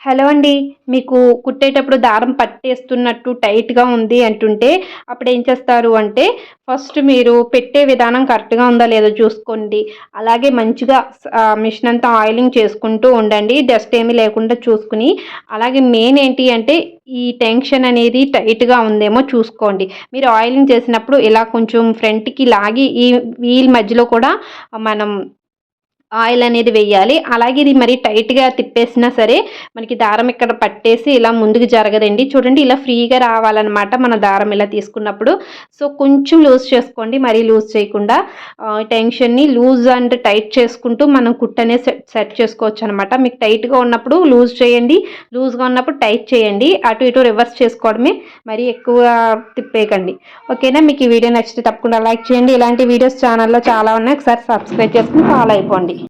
Hello అండి. మీకు కుట్టేటప్పుడు దారం పట్టేస్తున్నట్టు టైట్‌గా ఉంది అంటుంటే, అప్పుడేం చేస్తారు అంటే, ఫస్ట్ మీరు పెట్టే విధానం కరెక్ట్‌గా ఉందా లేదో చూసుకోండి. అలాగే మంచిగా మిషన్ అంతా ఆయిలింగ్ చేసుకుంటూ ఉండండి. డస్ట్ ఏమీ లేకుండా చూసుకొని, అలాగే మెయిన్ ఏంటి అంటే, ఈ టెన్షన్ అనేది టైట్‌గా ఉందేమో చూసుకోండి. మీరు ఆయిలింగ్ చేసినప్పుడు ఇలా కొంచెం ఫ్రంట్‌కి లాగి ఈ వీల్ మధ్యలో కూడా మనం ఆయిల్ అనేది వెయ్యాలి. అలాగే ఇది మరీ టైట్‌గా తిప్పేసినా సరే, మనకి దారం ఇక్కడ పట్టేసి ఇలా ముందుకు జరగదండి. చూడండి ఇలా ఫ్రీగా రావాలనమాట మన దారం ఇలా తీసుకున్నప్పుడు. సో, కొంచెం లూజ్ చేసుకోండి. మరీ లూజ్ చేయకుండా. టెన్షన్‌ని లూజ్ అండ్ టైట్ చేసుకుంటూ మనం కుట్టనేది సెట్ చేసుకోవచ్చనమాట. మీకు టైట్‌గా ఉన్నప్పుడు లూజ్ చేయండి. లూజ్‌గా ఉన్నప్పుడు టైట్ చేయండి. అటు ఇటు రివర్స్ చేసుకోవడమే. మరీ ఎక్కువ తిప్పేయకండి. ఓకేనా? మీకు ఈ వీడియో నచ్చితే తప్పకుండా లైక్ చేయండి. ఇలాంటి వీడియోస్ ఛానల్‌లో చాలా ఉన్నాయి. ఒకసారి సబ్స్క్రైబ్ చేసుకొని ఫాలో అయిపోండి.